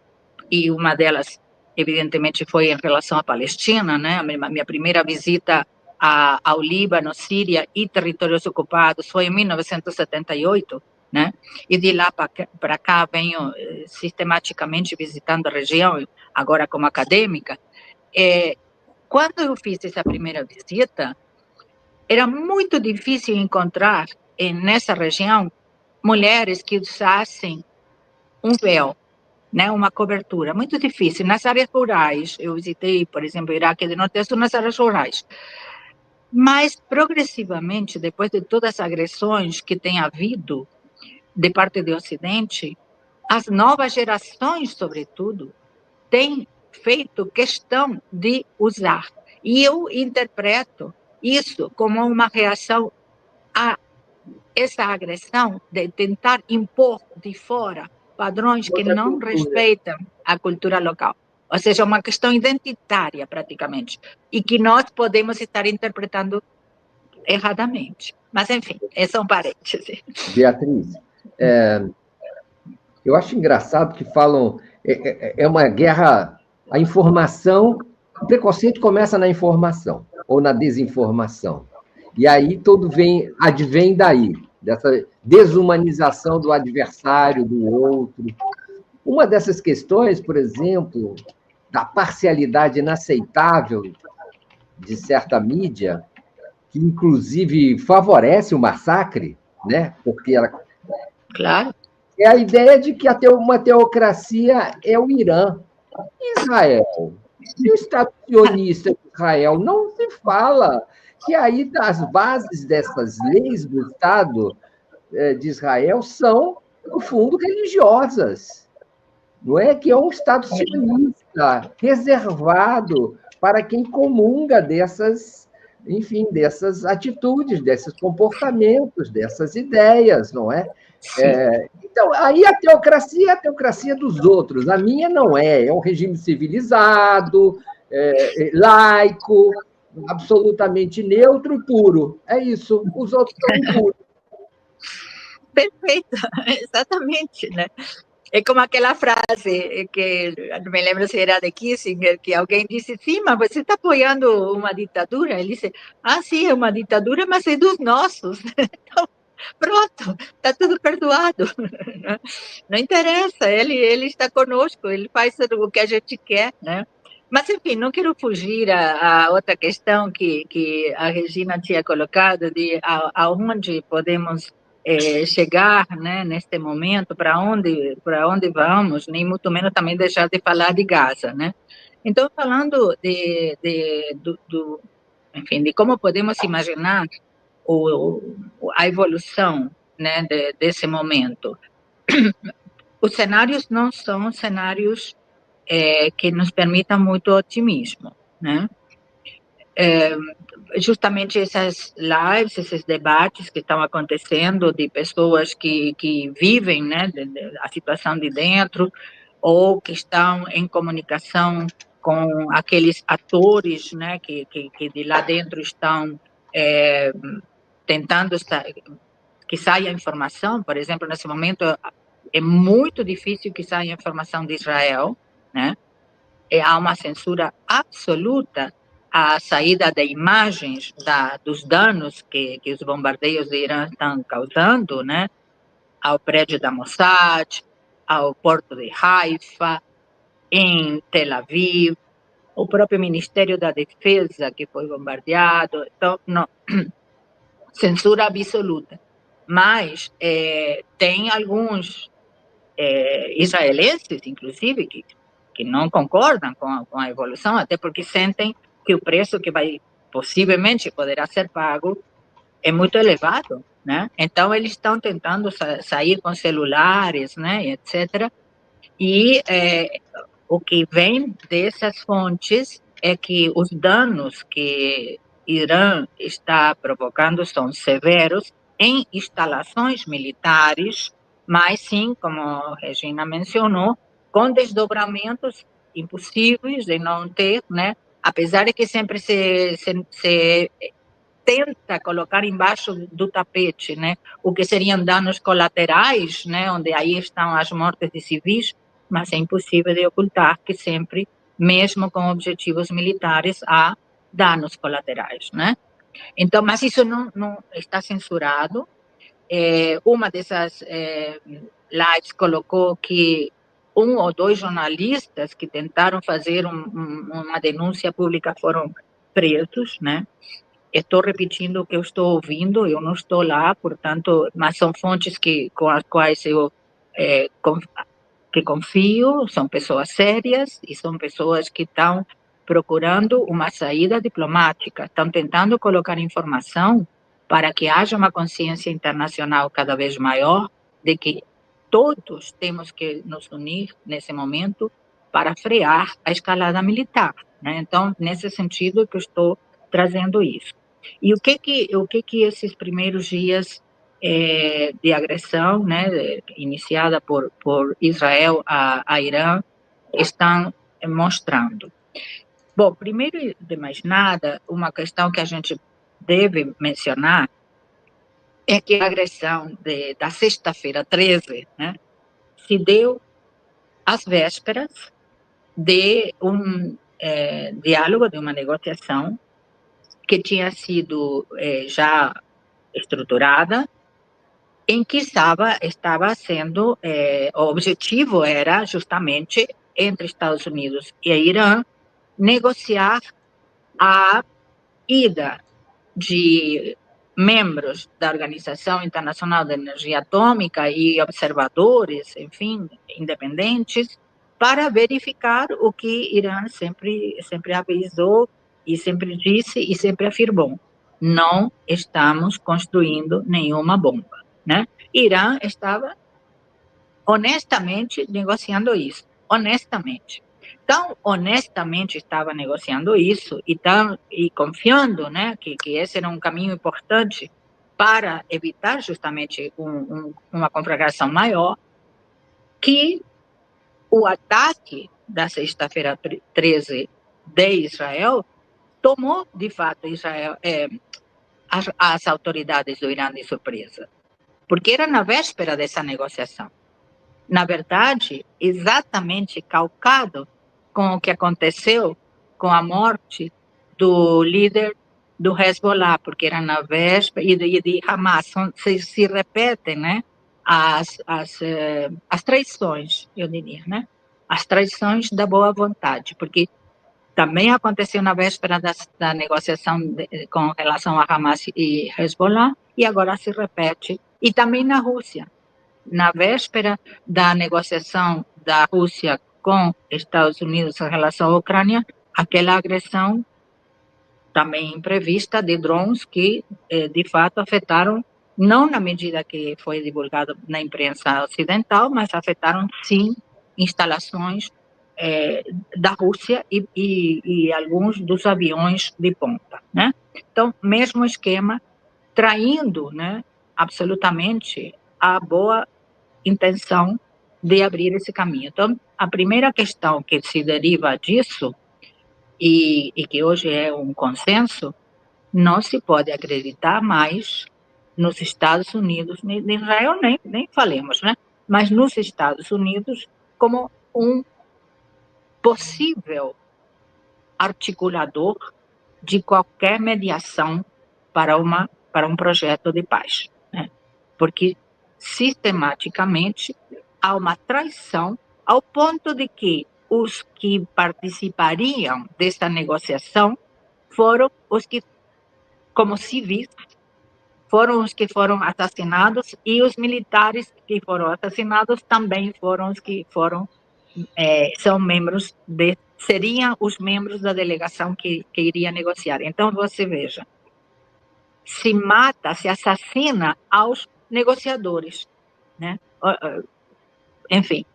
e uma delas, evidentemente, foi em relação à Palestina, né? A minha primeira visita ao Líbano, Síria e territórios ocupados foi em 1978, né? E de lá para cá venho sistematicamente visitando a região, agora como acadêmica. Quando eu fiz essa primeira visita, era muito difícil encontrar nessa região mulheres que usassem um véu, né, uma cobertura, muito difícil. Nas áreas rurais, eu visitei, por exemplo, o Iraque do Norte, nas áreas rurais. Mas, progressivamente, depois de todas as agressões que tem havido de parte do Ocidente, as novas gerações, sobretudo, têm feito questão de usar. E eu interpreto isso como uma reação a essa agressão de tentar impor de fora padrões que não respeitam a cultura local. Ou seja, uma questão identitária, praticamente, e que nós podemos estar interpretando erradamente. Mas, enfim, esse é um parêntese. Beatriz, eu acho engraçado que falam, é uma guerra, a informação, o preconceito começa na informação, ou na desinformação. E aí tudo advém daí, dessa desumanização do adversário, do outro. Uma dessas questões, por exemplo, da parcialidade inaceitável de certa mídia, que inclusive favorece o massacre, né? Porque ela... Claro. É a ideia de que uma teocracia é o Irã. Israel, e o Estado sionista de Israel, não se fala que aí as bases dessas leis do Estado de Israel são, no fundo, religiosas. Não é que é um Estado sionista, reservado para quem comunga dessas, enfim, dessas atitudes, desses comportamentos, dessas ideias, não é? Então, aí a teocracia é a teocracia dos outros. A minha não é um regime civilizado, laico, absolutamente neutro e puro. É isso. Os outros são impuros. Perfeito, exatamente, né? É como aquela frase que não me lembro se era de Kissinger, que alguém disse, sim, mas você está apoiando uma ditadura? Ele disse, sim, é uma ditadura, mas é dos nossos. Então, pronto, está tudo perdoado. Não interessa, ele está conosco, ele faz o que a gente quer, né? Mas, enfim, não quero fugir a outra questão que a Regina tinha colocado, de aonde podemos chegar, né, neste momento, para onde vamos, nem muito menos também deixar de falar de Gaza, né? Então, falando enfim, de como podemos imaginar a evolução, né, desse momento. Os cenários não são cenários que nos permitam muito otimismo, né? Justamente essas lives, esses debates que estão acontecendo de pessoas que vivem, né, a situação de dentro, ou que estão em comunicação com aqueles atores, né, que de lá dentro estão tentando que saia informação. Por exemplo, nesse momento é muito difícil que saia informação de Israel, né? Há uma censura absoluta à saída de imagens dos danos que os bombardeios de Irã estão causando, né? Ao prédio da Mossad, ao porto de Haifa, em Tel Aviv, o próprio Ministério da Defesa que foi bombardeado. Então, não, censura absoluta. Mas tem alguns israelenses, inclusive, que não concordam com a evolução, até porque sentem que o preço que possivelmente poderá ser pago é muito elevado, né? Então, eles estão tentando sair com celulares, né, etc. E o que vem dessas fontes é que os danos que Irã está provocando são severos em instalações militares, mas sim, como a Regina mencionou, com desdobramentos impossíveis de não ter, né? Apesar de que sempre se tenta colocar embaixo do tapete, né, o que seriam danos colaterais, né, onde aí estão as mortes de civis, mas é impossível de ocultar que sempre, mesmo com objetivos militares, há danos colaterais, né? Então, mas isso não está censurado. Uma dessas lives colocou que um ou dois jornalistas que tentaram fazer uma denúncia pública foram presos, né? Estou repetindo o que eu estou ouvindo, eu não estou lá, portanto, mas são fontes com as quais eu que confio, são pessoas sérias e são pessoas que estão procurando uma saída diplomática, estão tentando colocar informação para que haja uma consciência internacional cada vez maior de que todos temos que nos unir nesse momento para frear a escalada militar, né? Então, nesse sentido que eu estou trazendo isso. E o que esses primeiros dias de agressão, né, iniciada por Israel a Irã, estão mostrando? Bom, primeiro de mais nada, uma questão que a gente deve mencionar é que a agressão da sexta-feira 13, né, se deu às vésperas de um diálogo, de uma negociação que tinha sido já estruturada, em que estava sendo, o objetivo era justamente, entre Estados Unidos e Irã, negociar a ida de membros da Organização Internacional de Energia Atômica e observadores, enfim, independentes, para verificar o que Irã sempre avisou e sempre disse e sempre afirmou: não estamos construindo nenhuma bomba, né? Irã estava honestamente negociando isso, honestamente. Tão honestamente estava negociando isso e confiando, né, que esse era um caminho importante para evitar justamente uma conflagração maior, que o ataque da sexta-feira 13 de Israel tomou, de fato, as autoridades do Irã de surpresa, porque era na véspera dessa negociação. Na verdade, exatamente calcado com o que aconteceu com a morte do líder do Hezbollah, porque era na véspera, e de Hamas. Se repetem, né, as traições, eu diria, né? As traições da boa vontade, porque também aconteceu na véspera da negociação com relação a Hamas e Hezbollah, e agora se repete, e também na Rússia. Na véspera da negociação da Rússia com Estados Unidos em relação à Ucrânia, aquela agressão também imprevista de drones que, de fato, afetaram, não na medida que foi divulgado na imprensa ocidental, mas afetaram, sim, instalações da Rússia e alguns dos aviões de ponta, né? Então, mesmo esquema, traindo, né, absolutamente a boa intenção de abrir esse caminho. Então, a primeira questão que se deriva disso, e que hoje é um consenso, não se pode acreditar mais nos Estados Unidos, nem Israel, nem falemos, né? Mas nos Estados Unidos como um possível articulador de qualquer mediação para um projeto de paz, né? Porque sistematicamente há uma traição ao ponto de que os que participariam dessa negociação foram os que, como civis, foram os que foram assassinados, e os militares que foram assassinados também foram os que são membros seriam os membros da delegação que iria negociar. Então, você veja, se mata, se assassina aos negociadores, né? Enfim,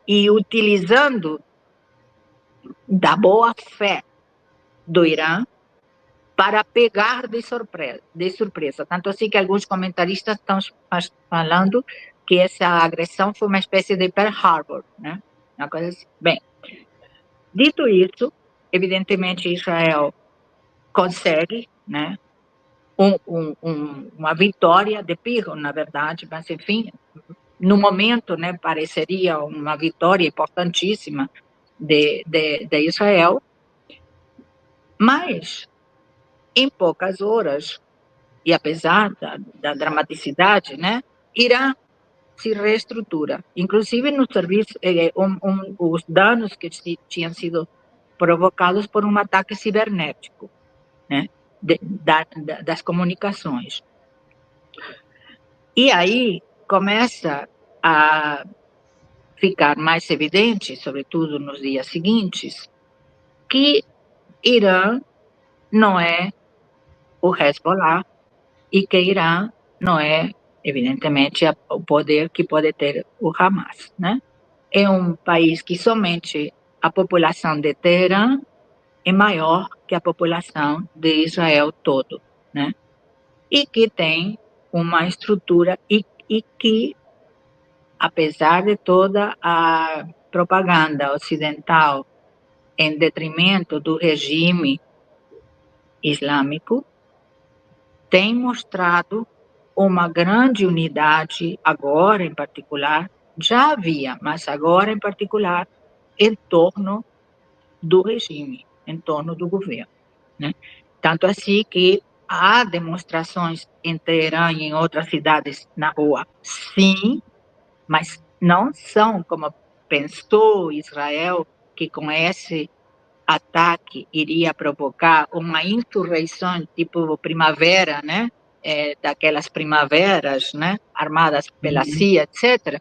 e utilizando da boa fé do Irã para pegar de surpresa. Tanto assim que alguns comentaristas estão falando que essa agressão foi uma espécie de Pearl Harbor, né? Uma coisa assim. Bem, dito isso, evidentemente Israel consegue, né, uma vitória de Pirro, na verdade, mas enfim, no momento, né, pareceria uma vitória importantíssima de Israel, mas em poucas horas, e apesar da dramaticidade, né, Irã se reestrutura, inclusive no serviço, os danos que tinham sido provocados por um ataque cibernético, né, das comunicações. E aí começa a ficar mais evidente, sobretudo nos dias seguintes, que Irã não é o Hezbollah e que Irã não é, evidentemente, o poder que pode ter o Hamas, né? É um país que somente a população de Teherã é maior que a população de Israel todo, né? E que tem uma estrutura e que, apesar de toda a propaganda ocidental em detrimento do regime islâmico, tem mostrado uma grande unidade, agora em particular, já havia, mas agora em particular, em torno do regime, em torno do governo, né? Tanto assim que há demonstrações em Teherã e em outras cidades na rua, sim, mas não são como pensou Israel, que com esse ataque iria provocar uma insurreição tipo primavera, né? Daquelas primaveras, né? Armadas pela CIA, etc.,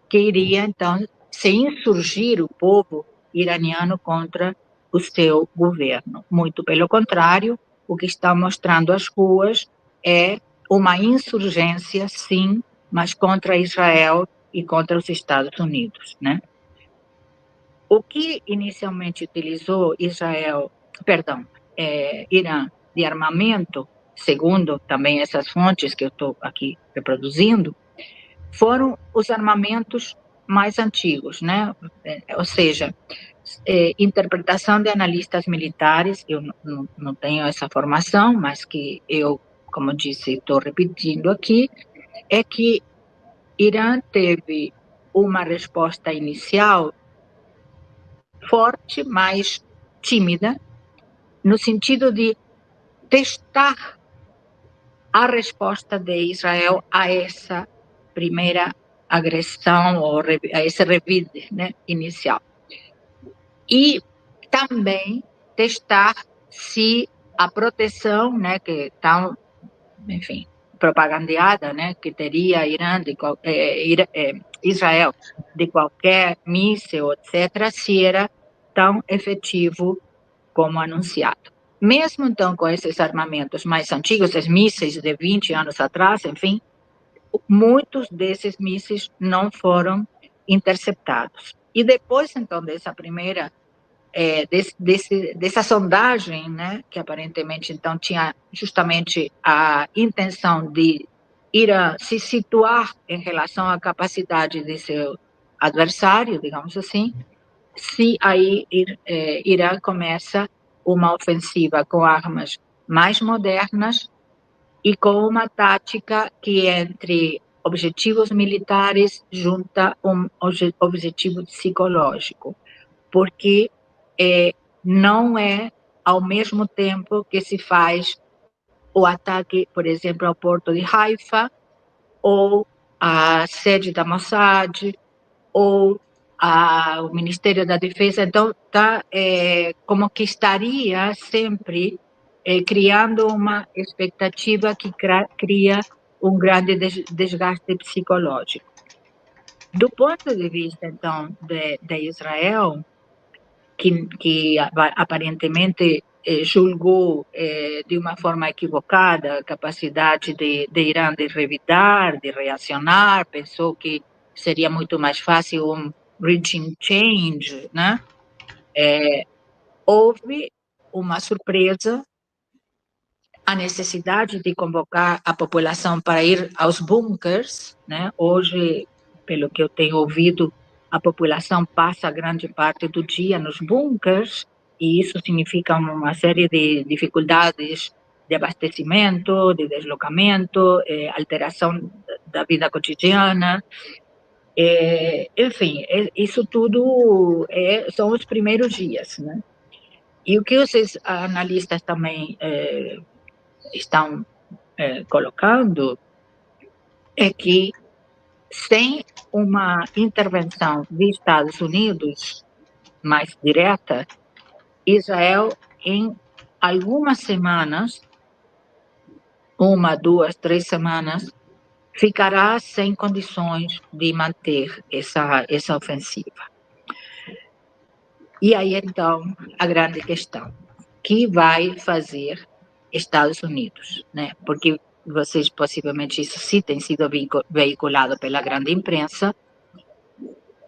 que iria, então, se insurgir o povo iraniano contra o seu governo. Muito pelo contrário, o que estão mostrando as ruas é uma insurgência, sim, mas contra Israel e contra os Estados Unidos, né? O que inicialmente utilizou Irã de armamento, segundo também essas fontes que eu estou aqui reproduzindo, foram os armamentos mais antigos, né? Ou seja, interpretação de analistas militares, eu não tenho essa formação, mas que eu, como disse, estou repetindo aqui, é que Irã teve uma resposta inicial forte, mas tímida, no sentido de testar a resposta de Israel a essa primeira agressão, ou a esse revide, né, inicial. E também testar se a proteção, né, que tão, enfim, propagandeada, né, que teria Israel de qualquer míssil, etc., se era tão efetivo como anunciado. mesmo então com esses armamentos mais antigos, esses mísseis de 20 anos atrás, enfim, muitos desses mísseis não foram interceptados. E depois, então, dessa primeira, dessa sondagem, né, que aparentemente, então, tinha justamente a intenção de ir a se situar em relação à capacidade de seu adversário, digamos assim, se aí Irã começa uma ofensiva com armas mais modernas e com uma tática que entre objetivos militares junta um objetivo psicológico, porque não é ao mesmo tempo que se faz o ataque, por exemplo, ao porto de Haifa, ou à sede da Mossad, ou ao Ministério da Defesa. Então, como que estaria sempre criando uma expectativa que cria um grande desgaste psicológico. Do ponto de vista, então, de Israel, que aparentemente julgou de uma forma equivocada a capacidade de Irã de revidar, de reacionar, pensou que seria muito mais fácil um regime change, né? Houve uma surpresa, a necessidade de convocar a população para ir aos bunkers, né? Hoje, pelo que eu tenho ouvido, a população passa grande parte do dia nos bunkers, e isso significa uma série de dificuldades de abastecimento, de deslocamento, alteração da vida cotidiana. Enfim, isso tudo são os primeiros dias, né? E o que os analistas também estão colocando é que, sem uma intervenção dos Estados Unidos mais direta, Israel, em algumas semanas, 1, 2, 3 semanas, ficará sem condições de manter essa ofensiva. E aí, então, a grande questão: que vai fazer Estados Unidos, né? Porque vocês, possivelmente, isso sim tem sido veiculado pela grande imprensa.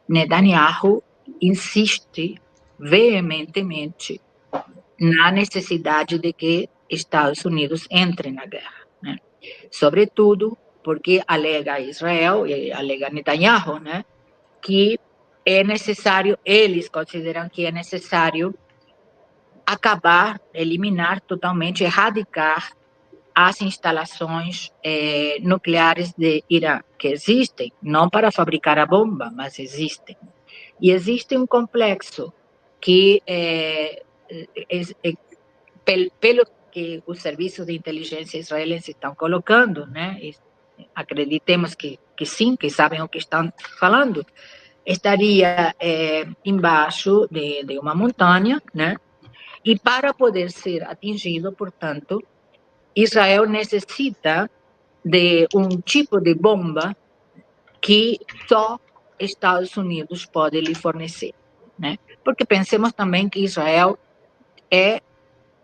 Netanyahu insiste veementemente na necessidade de que Estados Unidos entre na guerra, né? Sobretudo porque alega Israel e alega Netanyahu, né, que é necessário, eles consideram que é necessário acabar, eliminar totalmente, erradicar as instalações nucleares de Irã, que existem, não para fabricar a bomba, mas existem. E existe um complexo que, pelo que os serviços de inteligência israelenses estão colocando, né, acreditemos que sim, que sabem o que estão falando, estaria embaixo de uma montanha, né, e para poder ser atingido, portanto, Israel necessita de um tipo de bomba que só Estados Unidos pode lhe fornecer, né? Porque pensemos também que Israel é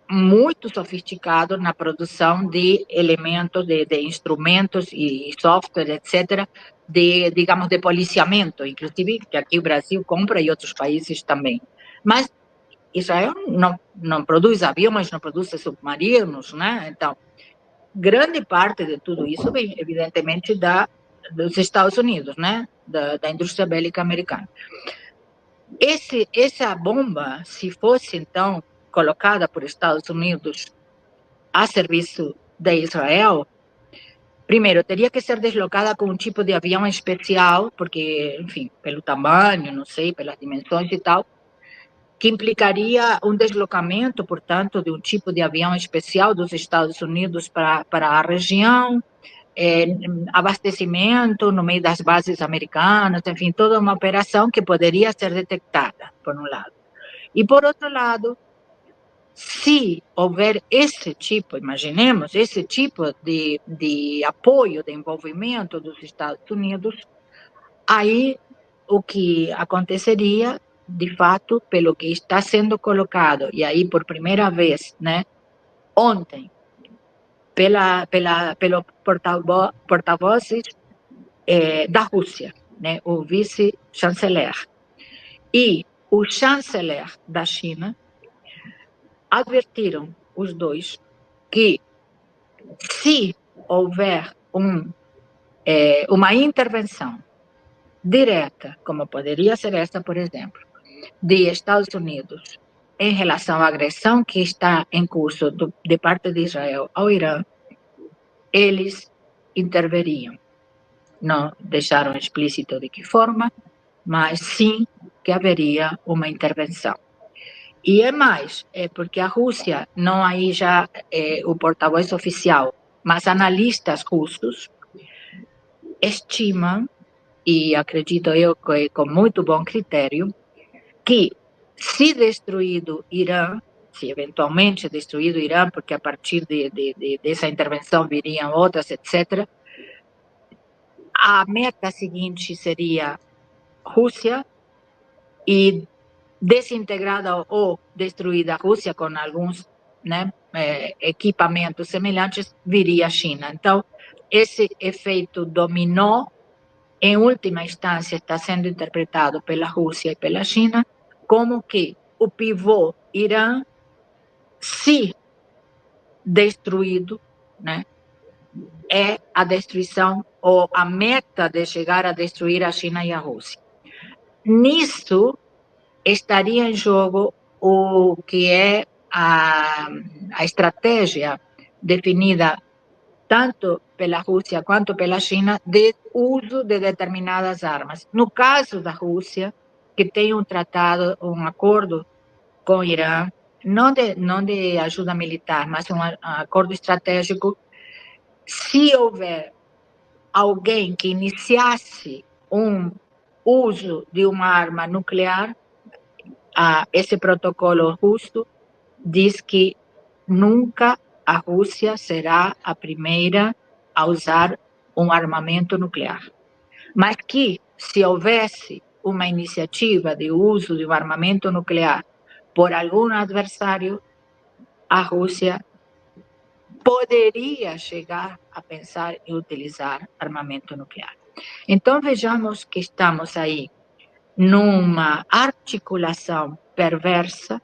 muito sofisticado na produção de elementos, de instrumentos e software, etc., digamos, de policiamento, inclusive, que aqui o Brasil compra e outros países também. Mas Israel não produz aviões, não produz submarinos, né? Então, grande parte de tudo isso vem, evidentemente, dos Estados Unidos, né? Da indústria bélica americana. Essa bomba, se fosse, então, colocada por Estados Unidos a serviço de Israel, primeiro, teria que ser deslocada com um tipo de avião especial, porque, enfim, pelo tamanho, não sei, pelas dimensões e tal, que implicaria um deslocamento, portanto, de um tipo de avião especial dos Estados Unidos para a região, abastecimento no meio das bases americanas, enfim, toda uma operação que poderia ser detectada, por um lado. E, por outro lado, se houver esse tipo, imaginemos, esse tipo de apoio, de envolvimento dos Estados Unidos, aí o que aconteceria, de fato, pelo que está sendo colocado, e aí por primeira vez, né, ontem, pelo porta-vozes da Rússia, né, o vice-chanceler. E o chanceler da China advertiram os dois que, se houver uma intervenção direta, como poderia ser esta, por exemplo, de Estados Unidos em relação à agressão que está em curso de parte de Israel ao Irã, eles interveriam. Não deixaram explícito de que forma, mas sim que haveria uma intervenção. E é mais, porque a Rússia, não aí já o porta-voz oficial, mas analistas russos estimam, e acredito eu que com muito bom critério, que se destruído Irã, se eventualmente destruído Irã, porque a partir dessa intervenção viriam outras, etc., a meta seguinte seria Rússia, e desintegrada ou destruída a Rússia com alguns, né, equipamentos semelhantes, viria a China. Então, esse efeito dominó, em última instância, está sendo interpretado pela Rússia e pela China como que o pivô Irã, se destruído, né, é a destruição ou a meta de chegar a destruir a China e a Rússia. Nisso estaria em jogo o que é a estratégia definida tanto pela Rússia quanto pela China de uso de determinadas armas. No caso da Rússia, que tem um tratado, um acordo com o Irã, não de ajuda militar, mas um acordo estratégico, se houver alguém que iniciasse um uso de uma arma nuclear, esse protocolo russo diz que nunca a Rússia será a primeira a usar um armamento nuclear. Mas que, se houvesse uma iniciativa de uso de um armamento nuclear por algum adversário, a Rússia poderia chegar a pensar em utilizar armamento nuclear. Então, vejamos que estamos aí numa articulação perversa,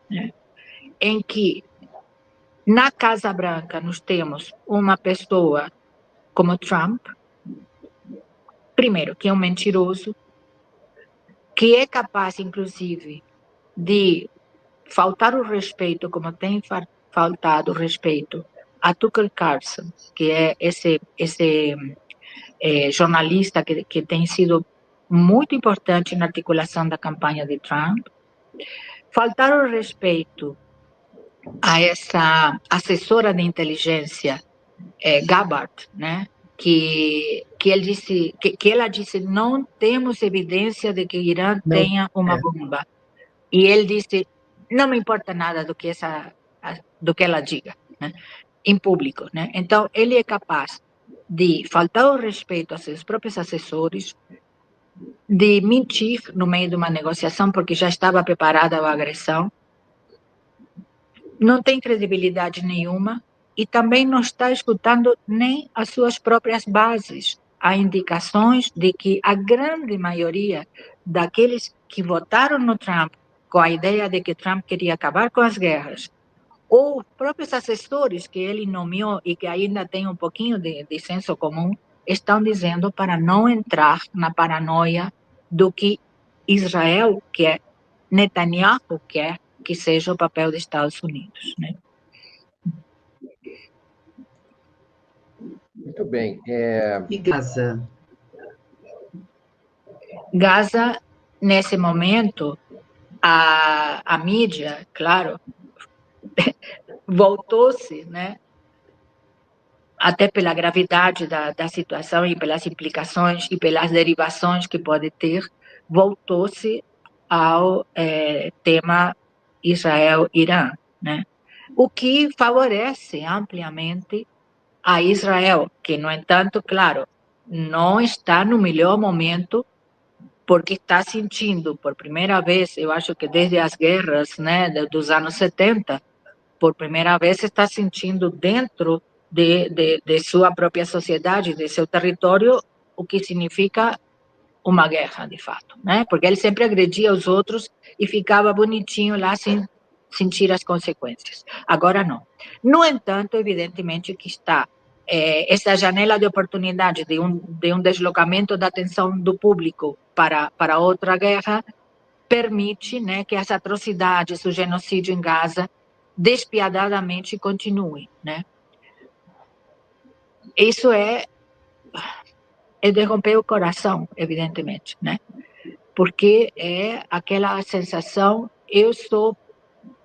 né, em que na Casa Branca nós temos uma pessoa como Trump, primeiro, que é um mentiroso, que é capaz, inclusive, de faltar o respeito, como tem faltado o respeito a Tucker Carlson, que é esse jornalista que tem sido muito importante na articulação da campanha de Trump, faltar o respeito a essa assessora de inteligência, Gabbard, né? que ela disse, não temos evidência de que Irã tenha uma bomba. E ele disse, não me importa nada do que ela diga, né? Em público, né? Então, ele é capaz de faltar o respeito a seus próprios assessores, de mentir no meio de uma negociação porque já estava preparada a agressão, não tem credibilidade nenhuma e também não está escutando nem as suas próprias bases. Há indicações de que a grande maioria daqueles que votaram no Trump com a ideia de que Trump queria acabar com as guerras, ou os próprios assessores que ele nomeou e que ainda têm um pouquinho de senso comum, estão dizendo para não entrar na paranoia do que Israel quer, Netanyahu quer que seja o papel dos Estados Unidos, né? Muito bem. E Gaza? Gaza, nesse momento, a mídia, claro, voltou-se, né? Até pela gravidade da situação e pelas implicações e pelas derivações que pode ter, voltou-se ao tema Israel-Irã, né? O que favorece ampliamente a Israel, que, no entanto, claro, não está no melhor momento, porque está sentindo, por primeira vez, eu acho que desde as guerras, né, dos anos 70, por primeira vez, está sentindo dentro de sua própria sociedade, de seu território, o que significa uma guerra, de fato, né? Porque ele sempre agredia os outros e ficava bonitinho lá sem sentir as consequências. Agora não. No entanto, evidentemente que está essa janela de oportunidade de um deslocamento da atenção do público para outra guerra permite, né, que as atrocidades, o genocídio em Gaza, despiadadamente continue, né? Isso é de romper o coração, evidentemente, né? Porque é aquela sensação, eu sou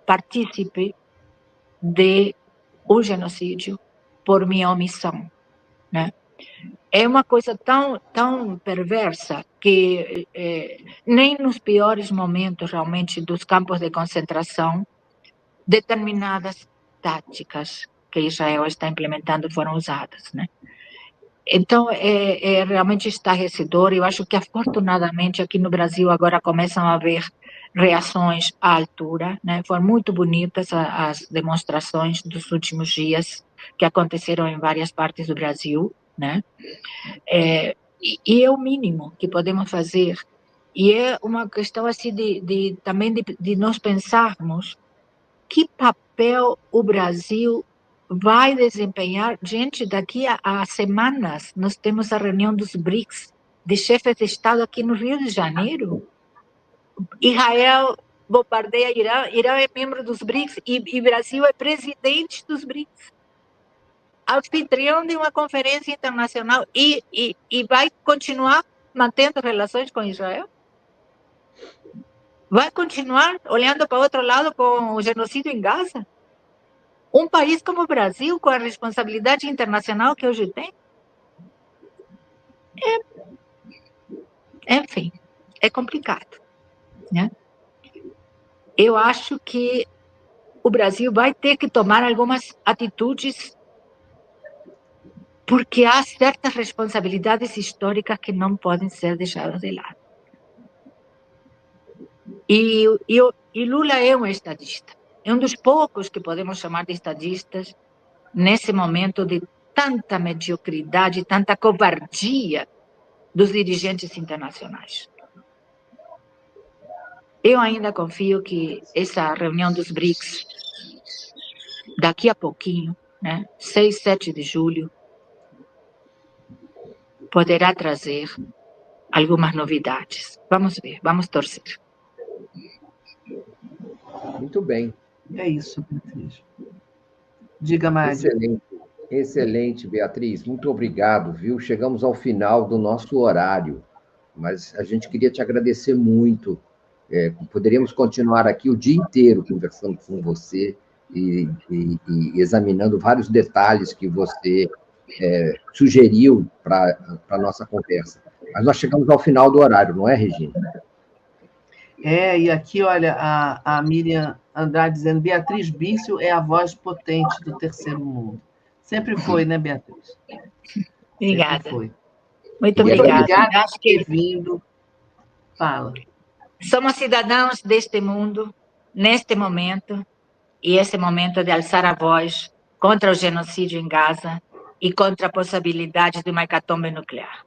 partícipe de um genocídio por minha omissão, né? É uma coisa tão perversa que nem nos piores momentos, realmente, dos campos de concentração, determinadas táticas que Israel está implementando foram usadas, né? Então, é realmente estarrecedor. Eu acho que, afortunadamente, aqui no Brasil agora começam a haver reações à altura, né? Foram muito bonitas as demonstrações dos últimos dias que aconteceram em várias partes do Brasil, né? E é o mínimo que podemos fazer. E é uma questão assim também de nós pensarmos que papel o Brasil vai desempenhar. Gente, daqui a semanas nós temos a reunião dos BRICS, de chefes de Estado aqui no Rio de Janeiro. Israel bombardeia Irã, Irã é membro dos BRICS e Brasil é presidente dos BRICS, anfitrião de uma conferência internacional e vai continuar mantendo relações com Israel? Vai continuar olhando para o outro lado com o genocídio em Gaza? Um país como o Brasil, com a responsabilidade internacional que hoje tem? Enfim, é complicado, né? Eu acho que o Brasil vai ter que tomar algumas atitudes, porque há certas responsabilidades históricas que não podem ser deixadas de lado. E Lula é um estadista. É um dos poucos que podemos chamar de estadistas nesse momento de tanta mediocridade, tanta covardia dos dirigentes internacionais. Eu ainda confio que essa reunião dos BRICS, daqui a pouquinho, né, 6, 7 de julho, poderá trazer algumas novidades. Vamos ver, vamos torcer. Muito bem. É isso, Beatriz. Diga, Mário. Excelente, excelente, Beatriz. Muito obrigado, viu? Chegamos ao final do nosso horário, mas a gente queria te agradecer muito. Poderíamos continuar aqui o dia inteiro conversando com você e examinando vários detalhes que você sugeriu para a nossa conversa. Mas nós chegamos ao final do horário, não é, Regina? E aqui, olha, a Miriam Andrade dizendo: Beatriz Bício é a voz potente do terceiro mundo. Sempre foi, né, Beatriz? Obrigada. Sempre foi. Muito obrigada. Obrigada por ter vindo. Fala. Somos cidadãos deste mundo, neste momento, e esse momento de alçar a voz contra o genocídio em Gaza e contra a possibilidade de uma hecatombe nuclear.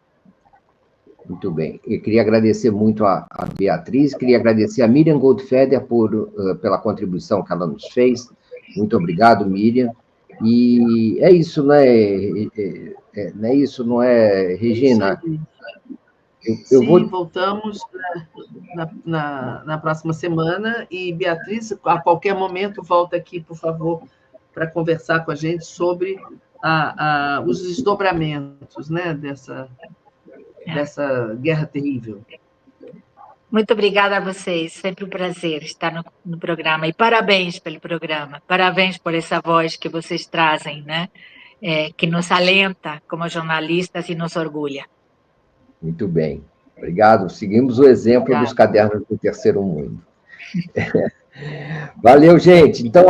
Muito bem. Eu queria agradecer muito a Beatriz, queria agradecer a Miriam Goldfeder pela contribuição que ela nos fez. Muito obrigado, Miriam. E é isso, né? Não é isso, não é, Regina? Sim, voltamos na próxima semana. E, Beatriz, a qualquer momento, volta aqui, por favor, para conversar com a gente sobre os desdobramentos, né, dessa guerra terrível. Muito obrigada a vocês, sempre um prazer estar no programa, e parabéns pelo programa, parabéns por essa voz que vocês trazem, né? Que nos alenta como jornalistas e nos orgulha. Muito bem, obrigado, seguimos o exemplo dos cadernos do terceiro mundo. Valeu, gente. Então,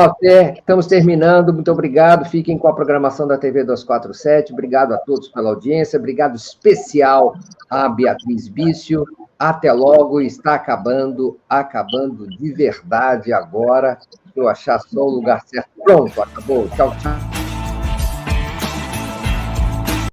estamos terminando. Muito obrigado. Fiquem com a programação da TV 247. Obrigado a todos pela audiência. Obrigado especial a Beatriz Bício. Até logo. Está acabando de verdade agora eu achar só o lugar certo. Pronto, acabou. Tchau, tchau.